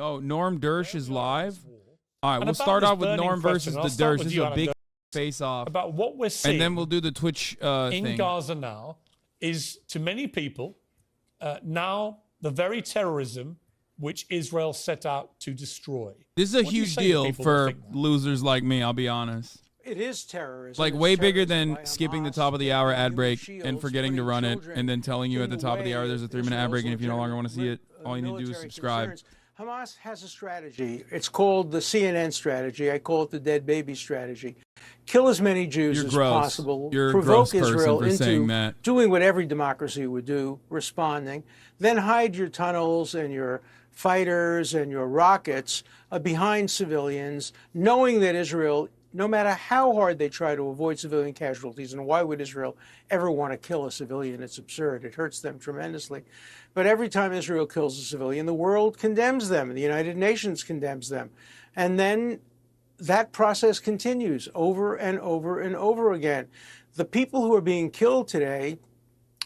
Oh, Norm Dersh is live? All right, we'll start off with Norm versus the Dersh. This is a big face-off. About what we're seeing, and then we'll do the Twitch in thing. Gaza now is, to many people, now the very terrorism which Israel set out to destroy. This is a huge deal for losers like me, I'll be honest. It is terrorism. Like, way bigger than skipping the top of the hour ad break and forgetting to run it, and then telling you at the top of the hour there's a 3-minute ad break, and if you no longer want to see it, all you need to do is subscribe. Hamas has a strategy. It's called the CNN strategy. I call it the dead baby strategy. Kill as many Jews as possible. Provoke Israel into doing what every democracy would do, responding. Then hide your tunnels and your fighters and your rockets behind civilians, knowing that Israel, no matter how hard they try to avoid civilian casualties, and why would Israel ever want to kill a civilian? It's absurd. It hurts them tremendously. But every time Israel kills a civilian, the world condemns them. The United Nations condemns them. And then that process continues over and over and over again. The people who are being killed today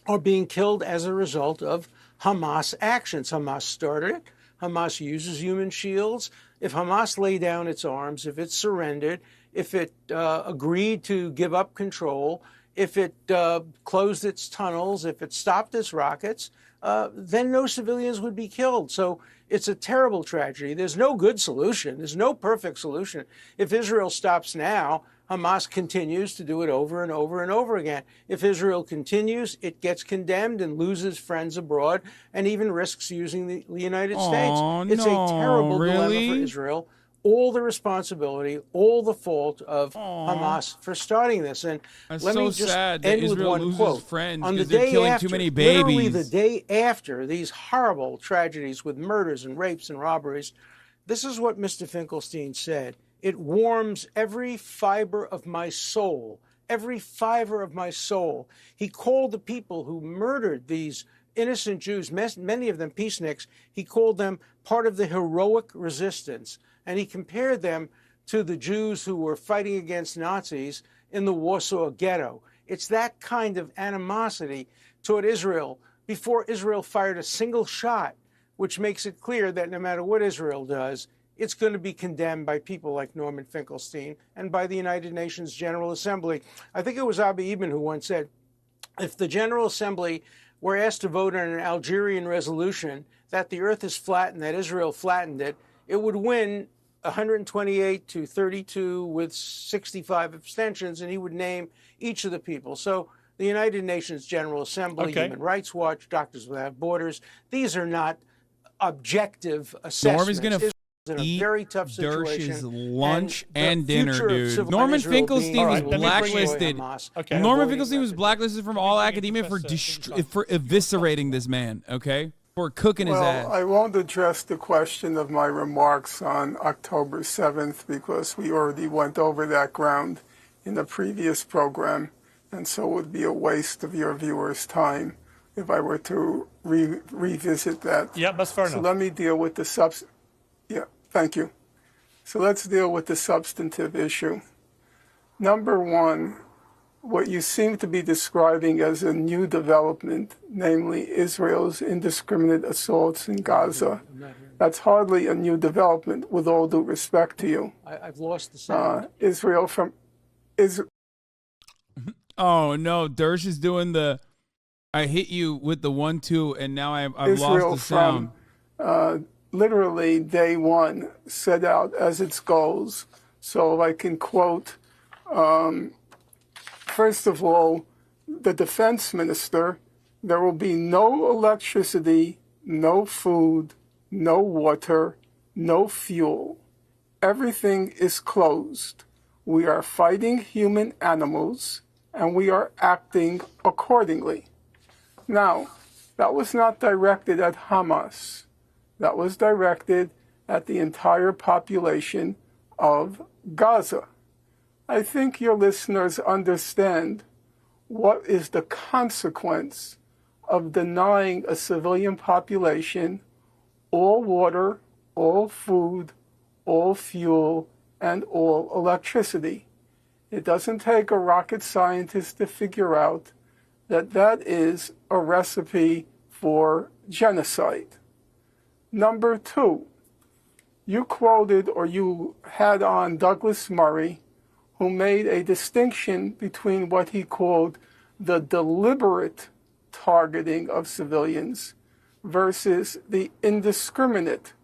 are being killed as a result of Hamas actions. Hamas started it. Hamas uses human shields. If Hamas lay down its arms, if it surrendered, if it agreed to give up control, if it closed its tunnels, if it stopped its rockets, then no civilians would be killed. So it's a terrible tragedy. There's no good solution. There's no perfect solution. If Israel stops now, Hamas continues to do it over and over and over again. If Israel continues, it gets condemned and loses friends abroad and even risks using the United States. It's a terrible dilemma for Israel. All the responsibility, all the fault of Hamas for starting this. And let me just end with one quote. On the day after, literally the day after these horrible tragedies with murders and rapes and robberies, this is what Mr. Finkelstein said. It warms every fiber of my soul, every fiber of my soul. He called the people who murdered these innocent Jews, many of them peaceniks, he called them part of the heroic resistance. And he compared them to the Jews who were fighting against Nazis in the Warsaw Ghetto. It's that kind of animosity toward Israel before Israel fired a single shot, which makes it clear that no matter what Israel does, it's going to be condemned by people like Norman Finkelstein and by the United Nations General Assembly. I think it was Abiy Ibn who once said, if the General Assembly were asked to vote on an Algerian resolution that the earth is flat and that Israel flattened it, it would win 128 to 32 with 65 abstentions, and he would name each of the people. So the United Nations General Assembly, Human Rights Watch, Doctors Without Borders, these are not objective assessments. Norm is going to eat very tough Dersh's lunch and dinner, dude. Norman Finkelstein was blacklisted. Norman Finkelstein was blacklisted from all academia for eviscerating this man, okay? For cooking his ass. Well, I won't address the question of my remarks on October 7th because we already went over that ground in the previous program, and so it would be a waste of your viewers' time if I were to revisit that. Yeah, that's fair enough. So let me deal with the Yeah, thank you. So let's deal with the substantive issue. Number one, what you seem to be describing as a new development, namely Israel's indiscriminate assaults in Gaza, that's hardly a new development, with all due respect to you. I've lost the sound. Israel from... Oh, no, Dersh is doing the... I hit you with the 1-2, and now I've lost the sound. From, literally, day one, set out as its goals. So if I can quote... First of all, the defense minister, there will be no electricity, no food, no water, no fuel. Everything is closed. We are fighting human animals, and we are acting accordingly. Now, that was not directed at Hamas. That was directed at the entire population of Gaza. I think your listeners understand what is the consequence of denying a civilian population all water, all food, all fuel, and all electricity. It doesn't take a rocket scientist to figure out that that is a recipe for genocide. Number two, You quoted or you had on Douglas Murray, who made a distinction between what he called the deliberate targeting of civilians versus the indiscriminate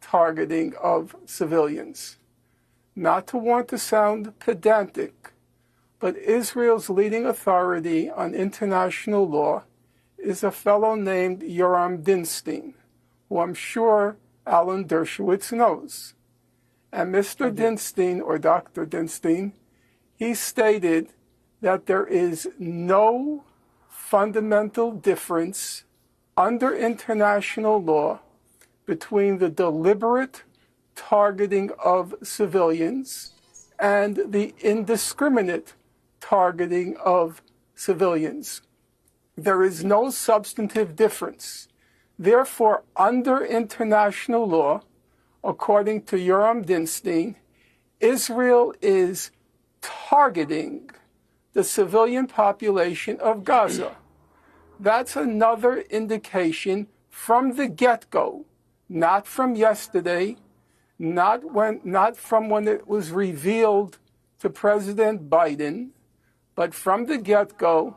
targeting of civilians. Not to want to sound pedantic, but Israel's leading authority on international law is a fellow named Yoram Dinstein, who I'm sure Alan Dershowitz knows. And Mr. Dinstein, or Dr. Dinstein, he stated that there is no fundamental difference under international law between the deliberate targeting of civilians and the indiscriminate targeting of civilians. There is no substantive difference. Therefore, under international law, according to Yoram Dinstein, Israel is targeting the civilian population of Gaza. That's another indication from the get-go, not from yesterday, not from when it was revealed to President Biden, but from the get-go,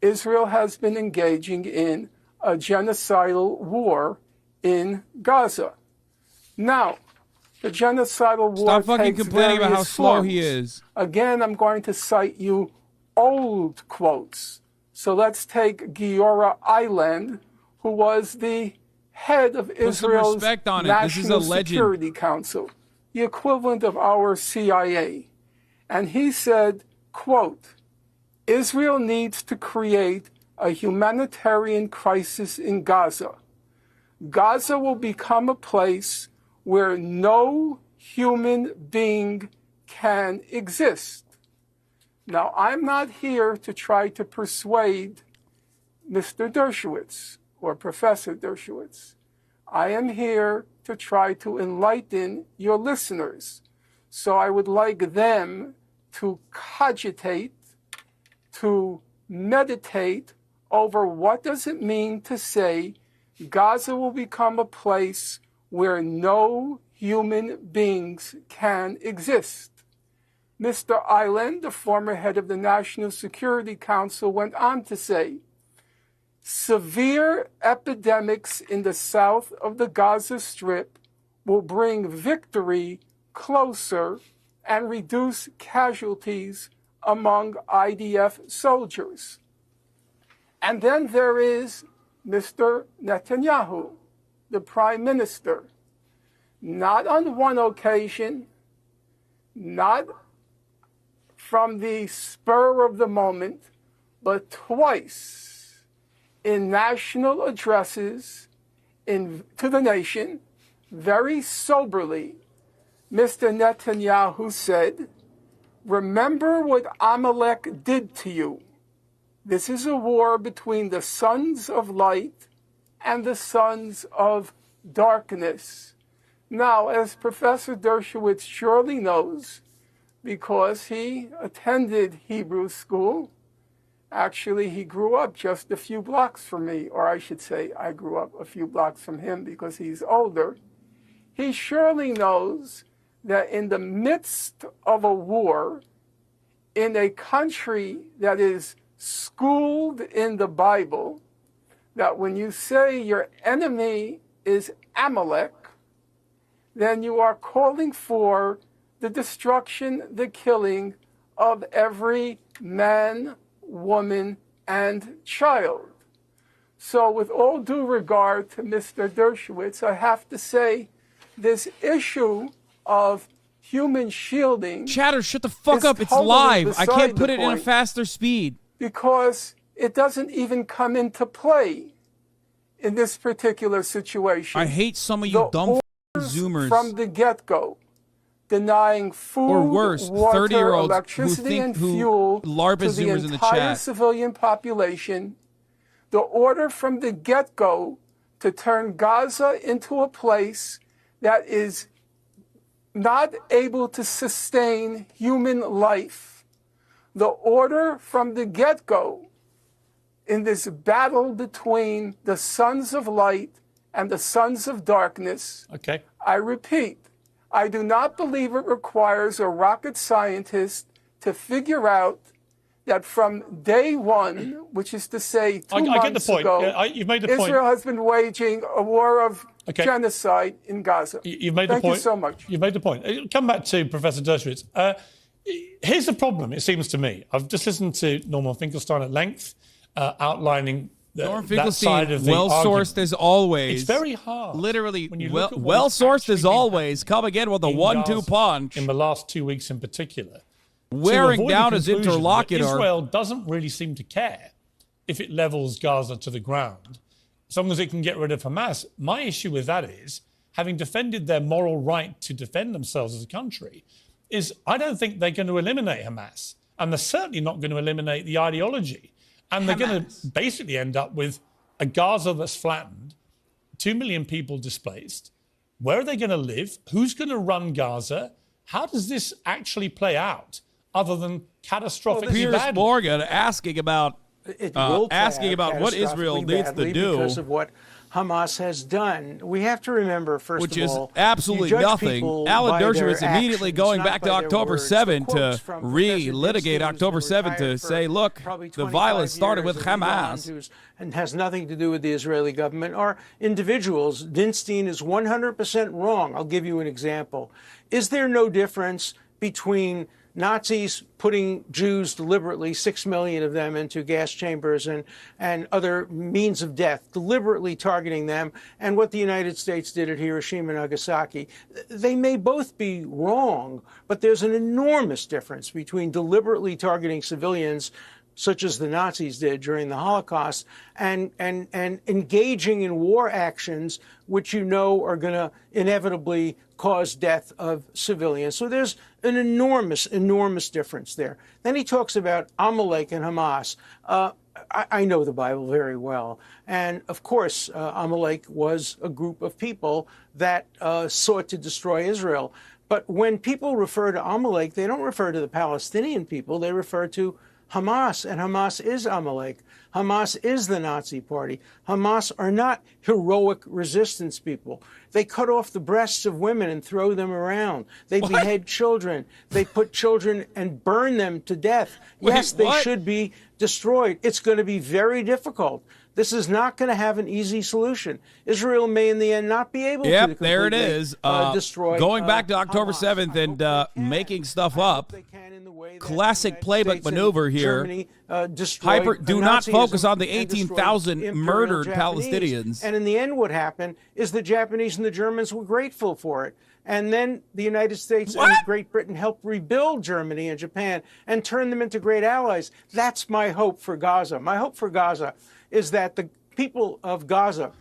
Israel has been engaging in a genocidal war in Gaza. Now, the genocidal war Stop fucking takes complaining about how various slow forms. he is. Again, I'm going to cite you old quotes. So let's take Giora Eiland, who was the head of Israel's National Security Council, the equivalent of our CIA. And he said, quote, Israel needs to create a humanitarian crisis in Gaza. Gaza will become a place where no human being can exist. Now, I'm not here to try to persuade Mr. Dershowitz or Professor Dershowitz. I am here to try to enlighten your listeners. So I would like them to cogitate, to meditate over what does it mean to say Gaza will become a place where no human beings can exist. Mr. Eiland, the former head of the National Security Council, went on to say, severe epidemics in the south of the Gaza Strip will bring victory closer and reduce casualties among IDF soldiers. And then there is Mr. Netanyahu, the prime minister. Not on one occasion, not from the spur of the moment, but twice in national addresses to the nation, very soberly, Mr. Netanyahu said, remember what Amalek did to you. This is a war between the sons of light and the sons of darkness. Now, as Professor Dershowitz surely knows, because he attended Hebrew school, actually he grew up just a few blocks from me, or I should say I grew up a few blocks from him because he's older. He surely knows that in the midst of a war, in a country that is schooled in the Bible, that when you say your enemy is Amalek, then you are calling for the destruction, the killing of every man, woman, and child. So with all due regard to Mr. Dershowitz, I have to say this issue of human shielding... Chatter, shut the fuck up. It's live. I can't put it in a faster speed. Because it doesn't even come into play in this particular situation. I hate some of you dumb Zoomers. From the get-go, denying food, or worse, water, 30-year-olds electricity, and fuel LARPA to the Zoomers in the entire chat. civilian population, the order from the get-go to turn Gaza into a place that is not able to sustain human life. The order from the get-go in this battle between the sons of light and the sons of darkness, okay. I repeat, I do not believe it requires a rocket scientist to figure out that from day one, which is to say 2 months I get the point. ago, You've made the point. Israel has been waging a war of genocide in Gaza. You've made the point. Thank you so much. You've made the point. Come back to Professor Dershowitz. Here's the problem, it seems to me. I've just listened to Norman Finkelstein at length, outlining that side of the well-sourced as always. It's very hard. Literally, well-sourced as always. Come again with a 1-2 punch. In the last 2 weeks in particular. Wearing down his interlocutor. Israel doesn't really seem to care if it levels Gaza to the ground, as long as it can get rid of Hamas. My issue with that is, having defended their moral right to defend themselves as a country, is I don't think they're going to eliminate Hamas. And they're certainly not going to eliminate the ideology. And they're going to basically end up with a Gaza that's flattened, 2 million people displaced. Where are they going to live? Who's going to run Gaza? How does this actually play out? Other than catastrophically Piers bad. Morgan asking about what Israel needs to do because of what Hamas has done. We have to remember, first which of is all, absolutely nothing. Alan Dershowitz immediately going back to October 7 to re-litigate October 7 to say, look, the violence started with Hamas. And has nothing to do with the Israeli government or individuals. Dinstein is 100% wrong. I'll give you an example. Is there no difference between Nazis putting Jews deliberately, 6 million of them, into gas chambers and other means of death, deliberately targeting them, and what the United States did at Hiroshima and Nagasaki? They may both be wrong, but there's an enormous difference between deliberately targeting civilians, such as the Nazis did during the Holocaust, and engaging in war actions which you know are going to inevitably cause death of civilians. So there's an enormous, enormous difference there. Then he talks about Amalek and Hamas. I know the Bible very well. And of course, Amalek was a group of people that sought to destroy Israel. But when people refer to Amalek, they don't refer to the Palestinian people. They refer to Hamas, and Hamas is Amalek. Hamas is the Nazi party. Hamas are not heroic resistance people. They cut off the breasts of women and throw them around. They behead children. They put children and burn them to death. Yes, they should be destroyed. It's going to be very difficult. This is not going to have an easy solution. Israel may, in the end, not be able to completely there it is. Destroy. Going back to October 7th and making stuff up. Classic playbook maneuver here. Do not focus on the 18,000 murdered Palestinians. And in the end, what happened is the Japanese and the Germans were grateful for it. And then the United States and Great Britain helped rebuild Germany and Japan and turn them into great allies. That's my hope for Gaza. My hope for Gaza is that the people of Gaza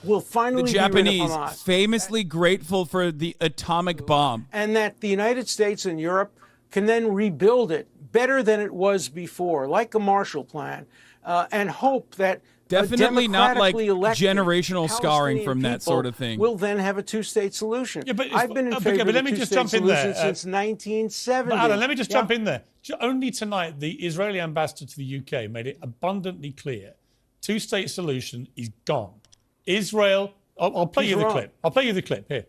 will finally be rid of Hamas. Famously grateful for the atomic bomb. And that the United States and Europe can then rebuild it better than it was before, like a Marshall Plan, and hope that definitely not like generational scarring from that sort of thing. We'll then have a two-state solution. Yeah, but I've been in favor of a two-state solution since 1970. Alan, let me just jump in there. Only tonight, the Israeli ambassador to the UK made it abundantly clear: two-state solution is gone. Israel. I'll play you the clip. I'll play you the clip here.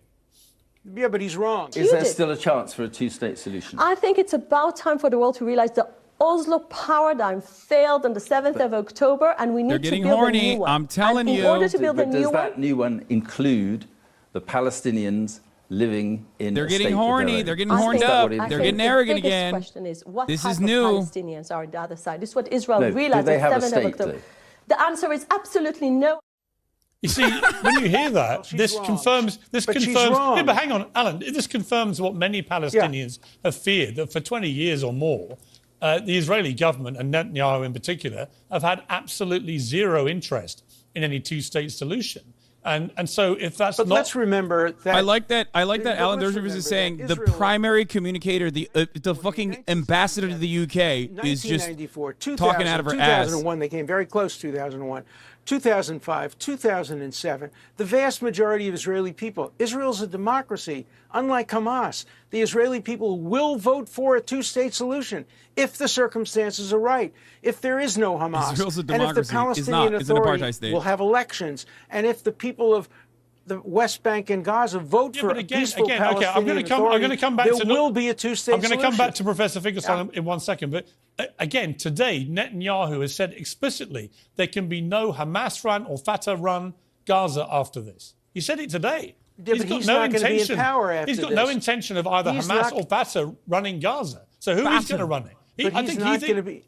Yeah, but he's wrong. Is there still a chance for a two-state solution? I think it's about time for the world to realize the Oslo paradigm failed on the 7th of October, and we need to build a new one. I'm telling you. In order to build a new one, does that new one include the Palestinians living in They're getting horny. They're getting horned up. They're getting arrogant again. The question is, what this type is of new. Palestinians are on the other side? This is what Israel realized on the 7th of October. The answer is absolutely no. You see, when you hear that, this confirms. Yeah, but hang on, Alan. This confirms what many Palestinians have feared, that for 20 years or more, the Israeli government, and Netanyahu in particular, have had absolutely zero interest in any two-state solution. And so if that's but not... let's remember that... I like that Alan Dershowitz is saying the primary communicator, the fucking ambassador to the UK is just talking out of her ass. 2001, they came very close, 2001. 2005, 2007, the vast majority of Israeli people, Israel's a democracy, unlike Hamas. The Israeli people will vote for a two-state solution if the circumstances are right, if there is no Hamas, Israel's a and if the Palestinian Authority will have elections, and if the people of the West Bank and Gaza, vote for a peaceful Palestinian I'm going to come back there will be a two-state solution. I'm going to come back to Professor Finkelstein in 1 second. But again, today, Netanyahu has said explicitly there can be no Hamas-run or Fatah-run Gaza after this. He said it today. Yeah, he's not going to be in power after He's got this. no intention of either Hamas or Fatah running Gaza. So who is going to run it? I think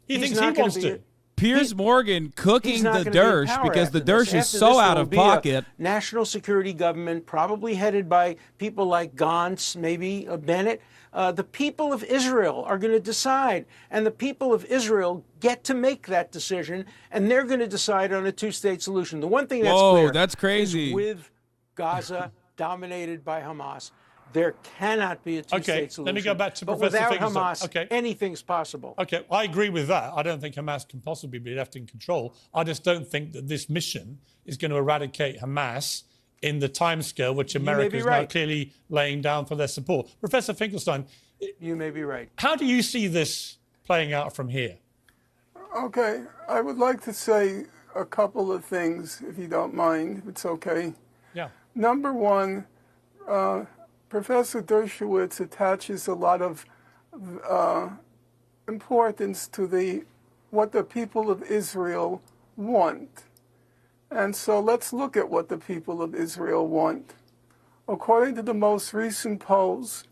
he thinks he wants to. Piers Morgan cooking the Dersh because the Dersh is so out of pocket. National security government, probably headed by people like Gantz, maybe Bennett. The people of Israel are going to decide, and the people of Israel get to make that decision, and they're going to decide on a two-state solution. The one thing that's clear, that's crazy. is with Gaza dominated by Hamas, there cannot be a two-state solution. Let me go back to but Professor without Finkelstein. Hamas, anything's possible. Okay, I agree with that. I don't think Hamas can possibly be left in control. I just don't think that this mission is going to eradicate Hamas in the timescale which America is now clearly laying down for their support. Professor Finkelstein, you may be right. How do you see this playing out from here? Okay, I would like to say a couple of things, if you don't mind, if it's okay. Yeah. Number one, Professor Dershowitz attaches a lot of importance to what the people of Israel want. And so let's look at what the people of Israel want. According to the most recent polls,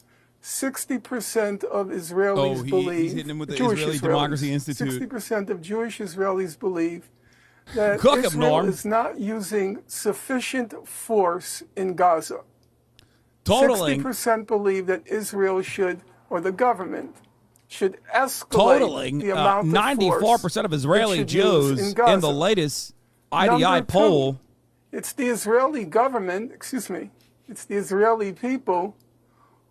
60% of Israelis believe, he's hitting him with the Israeli Democracy Institute. 60% of Jewish Israelis believe that Cook Israel is not using sufficient force in Gaza. Totaling. 60% believe that Israel should, or the government, should escalate the amount of 94% of Israeli Jews in the latest IDI poll. It's the Israeli government, it's the Israeli people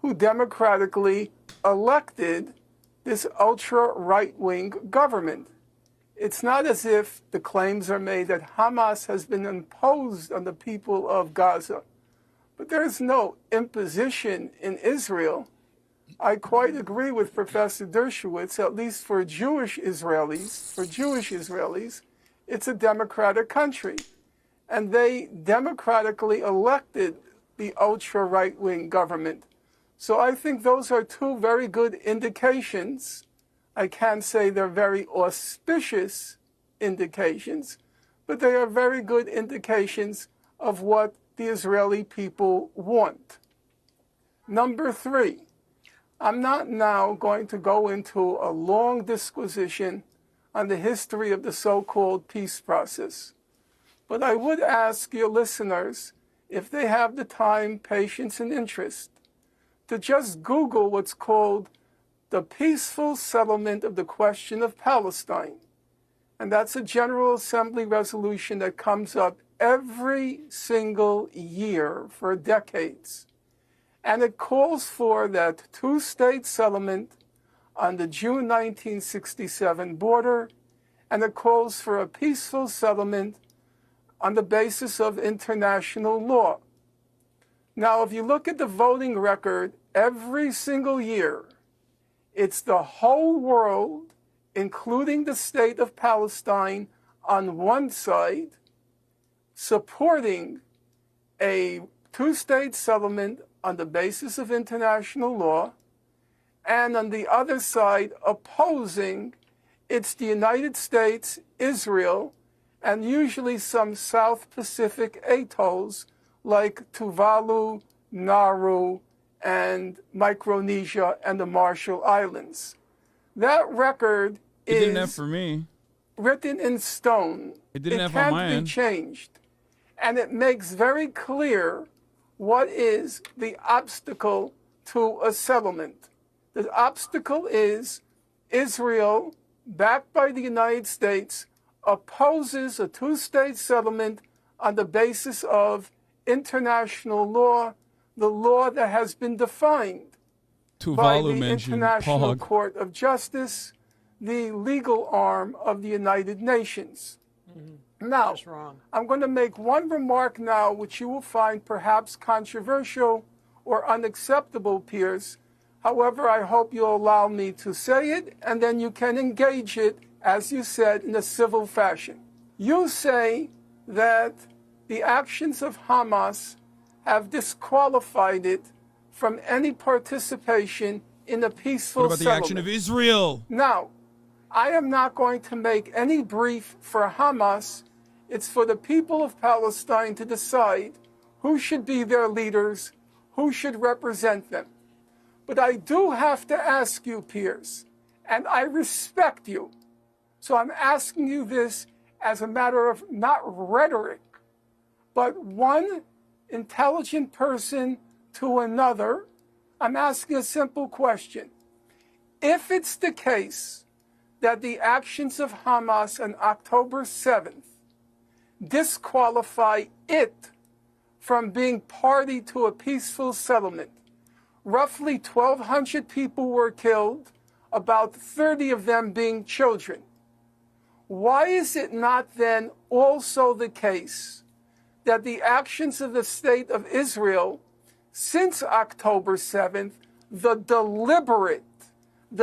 who democratically elected this ultra-right-wing government. It's not as if the claims are made that Hamas has been imposed on the people of Gaza. But there is no imposition in Israel. I quite agree with Professor Dershowitz, at least for Jewish Israelis, it's a democratic country. And they democratically elected the ultra-right-wing government. So I think those are two very good indications. I can't say they're very auspicious indications, but they are very good indications of what the Israeli people want. Number three, I'm not now going to go into a long disquisition on the history of the so-called peace process, but I would ask your listeners, if they have the time, patience, and interest, to just Google what's called the peaceful settlement of the question of Palestine. And that's a General Assembly resolution that comes up every single year for decades. And it calls for that two-state settlement on the June 1967 border, and it calls for a peaceful settlement on the basis of international law. Now, if you look at the voting record every single year, it's the whole world, including the state of Palestine, on one side, supporting a two-state settlement on the basis of international law, and on the other side, opposing. It's the United States, Israel, and usually some South Pacific atolls like Tuvalu, Nauru, and Micronesia and the Marshall Islands. That record is written in stone. It can't be changed. And it makes very clear what is the obstacle to a settlement. The obstacle is Israel, backed by the United States, opposes a two-state settlement on the basis of international law, the law that has been defined by the International Court of Justice, the legal arm of the United Nations. Mm-hmm. Now, I'm going to make one remark now which you will find perhaps controversial or unacceptable, Piers. However, I hope you'll allow me to say it, and then you can engage it, as you said, in a civil fashion. You say that the actions of Hamas have disqualified it from any participation in a peaceful settlement. What about the action of Israel? Now, I am not going to make any brief for Hamas. It's for the people of Palestine to decide who should be their leaders, who should represent them. But I do have to ask you, Piers, and I respect you, so I'm asking you this as a matter of not rhetoric, but one intelligent person to another. I'm asking a simple question. If it's the case that the actions of Hamas on October 7th disqualify it from being party to a peaceful settlement, roughly 1,200 people were killed, about 30 of them being children. Why is it not then also the case that the actions of the state of Israel since October 7th, the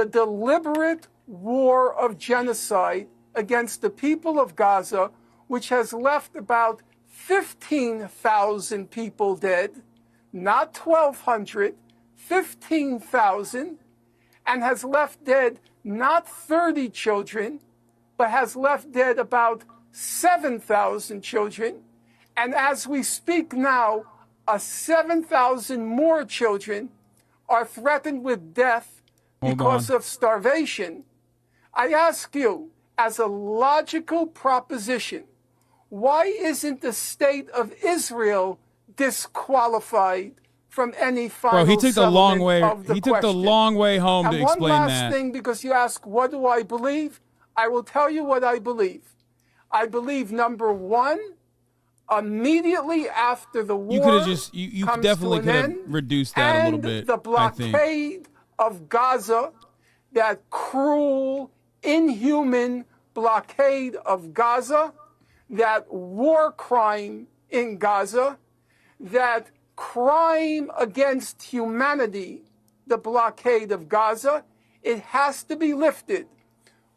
deliberate war of genocide against the people of Gaza, which has left about 15,000 people dead, not 1,200, 15,000, and has left dead not 30 children, but has left dead about 7,000 children. And as we speak now, 7,000 more children are threatened with death because of starvation. I ask you, as a logical proposition, why isn't the state of Israel disqualified from any final he took the long way. He took the long way home to explain that. And one last thing, because you ask, what do I believe? I will tell you what I believe. I believe, number one, immediately after the war, you could have just you definitely could have reduced that a little bit. The blockade of Gaza, that cruel, inhuman blockade of Gaza, that war crime in Gaza, that crime against humanity, the blockade of Gaza, it has to be lifted.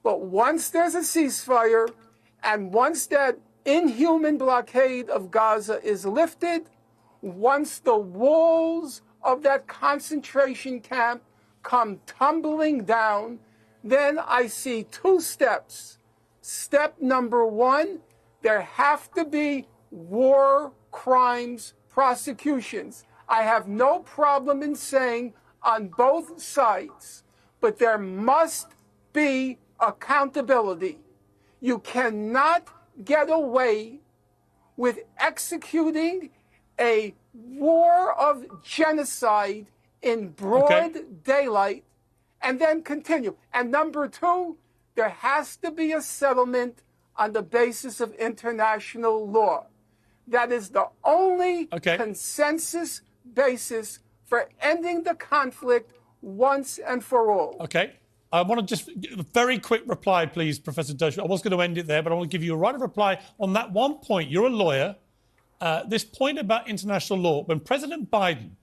But once there's a ceasefire, and once that inhuman blockade of Gaza is lifted, once the walls of that concentration camp come tumbling down, then I see two steps. Step number one, there have to be war crimes prosecutions. I have no problem in saying on both sides, but there must be accountability. You cannot get away with executing a war of genocide in broad daylight and then continue. And number two, there has to be a settlement on the basis of international law. That is the only consensus basis for ending the conflict once and for all. Okay. I want to just a very quick reply, please, Professor Dershowitz. I was going to end it there, but I want to give you a right of reply on that one point. You're a lawyer. This point about international law, when President Biden,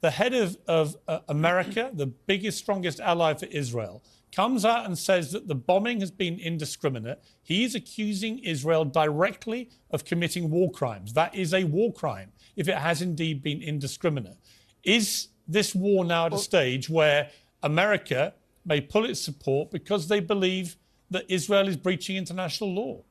the head of America, the biggest, strongest ally for Israel, comes out and says that the bombing has been indiscriminate, he is accusing Israel directly of committing war crimes. That is a war crime, if it has indeed been indiscriminate. Is this war now at a stage where America may pull its support because they believe that Israel is breaching international law?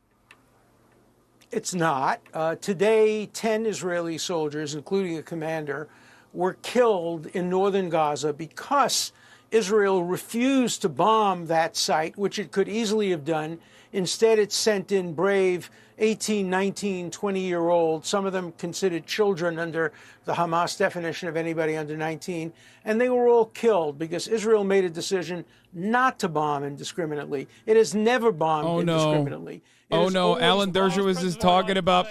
It's not. Today, 10 Israeli soldiers, including a commander, were killed in northern Gaza because Israel refused to bomb that site, which it could easily have done. Instead, it sent in brave 18, 19, 20-year-olds, some of them considered children under the Hamas definition of anybody under 19, and they were all killed because Israel made a decision not to bomb indiscriminately. It has never bombed indiscriminately. Alan Dershowitz is talking about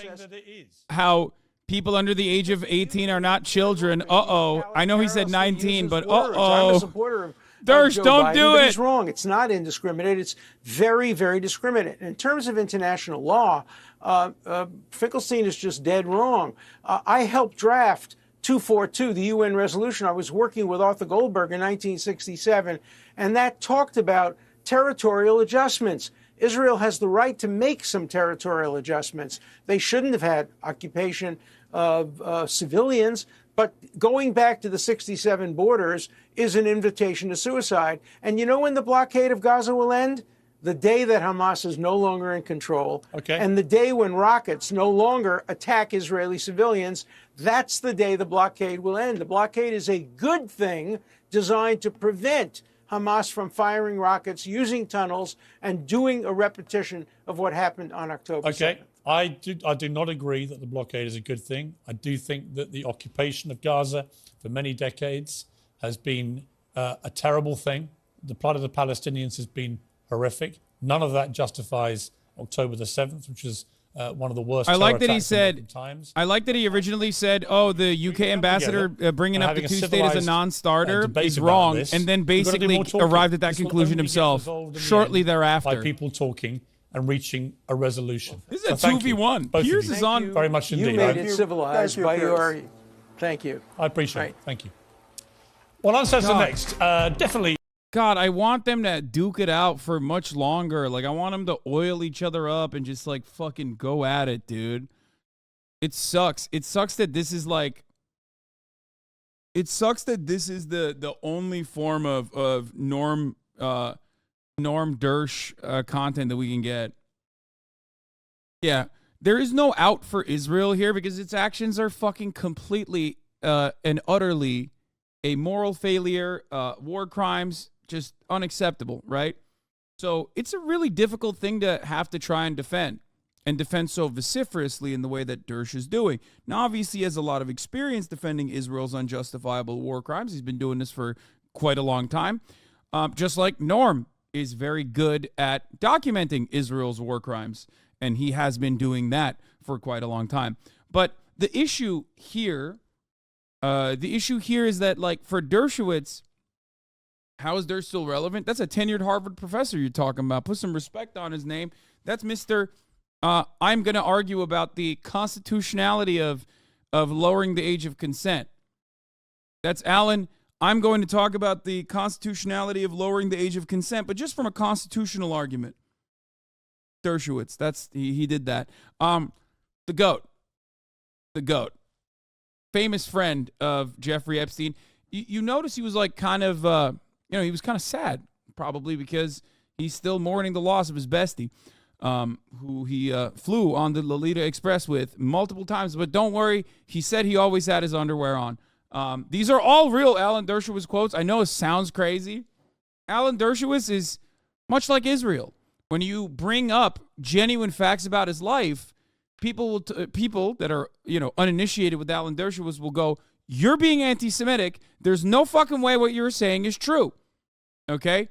how people under the age of 18 are not children. I know he said 19, but I'm a supporter of Dersh, don't do it. He's wrong. It's not indiscriminate. It's very, very discriminate. In terms of international law, Finkelstein is just dead wrong. I helped draft 242, the UN resolution. I was working with Arthur Goldberg in 1967, and that talked about territorial adjustments. Israel has the right to make some territorial adjustments. They shouldn't have had occupation civilians. But going back to the 67 borders is an invitation to suicide. And you know when the blockade of Gaza will end? The day that Hamas is no longer in control, and the day when rockets no longer attack Israeli civilians, that's the day the blockade will end. The blockade is a good thing designed to prevent Hamas from firing rockets, using tunnels, and doing a repetition of what happened on October 2nd. I do not agree that the blockade is a good thing. I do think that the occupation of Gaza for many decades has been a terrible thing. The plight of the Palestinians has been horrific. None of that justifies October the 7th, which is one of the worst. I like that he said. Times. I like that he originally said, "Oh, the UK ambassador bringing up the two-state as a non-starter is wrong," and then basically arrived at that conclusion himself shortly thereafter by people talking and reaching a resolution. This is a 2v1. Piers is on very much indeed. You made it civilized by your. Thank you. I appreciate it. Thank you. Well, on to the next. Definitely. God, I want them to duke it out for much longer. Like, I want them to oil each other up and just, like, fucking go at it, dude. It sucks. It sucks that this is, like... It sucks that this is the only form of Norm Dersh content that we can get. Yeah. There is no out for Israel here because its actions are fucking completely and utterly a moral failure, war crimes, just unacceptable, right? So it's a really difficult thing to have to try and defend so vociferously in the way that Dersh is doing. Now, obviously, he has a lot of experience defending Israel's unjustifiable war crimes. He's been doing this for quite a long time, just like Norm is very good at documenting Israel's war crimes, and he has been doing that for quite a long time. But the issue here is that, like, for Dershowitz, how is Dersh still relevant? That's a tenured Harvard professor you're talking about. Put some respect on his name. That's Mr. I'm going to argue about the constitutionality of lowering the age of consent. That's Alan. I'm going to talk about the constitutionality of lowering the age of consent, but just from a constitutional argument. Dershowitz, he did that. The GOAT. Famous friend of Jeffrey Epstein. You notice he was like kind of, he was kind of sad, probably because he's still mourning the loss of his bestie, who he flew on the Lolita Express with multiple times. But don't worry, he said he always had his underwear on. These are all real Alan Dershowitz quotes. I know it sounds crazy. Alan Dershowitz is much like Israel. When you bring up genuine facts about his life, people that are uninitiated with Alan Dershowitz will go, "You're being anti-Semitic. There's no fucking way what you're saying is true." Okay?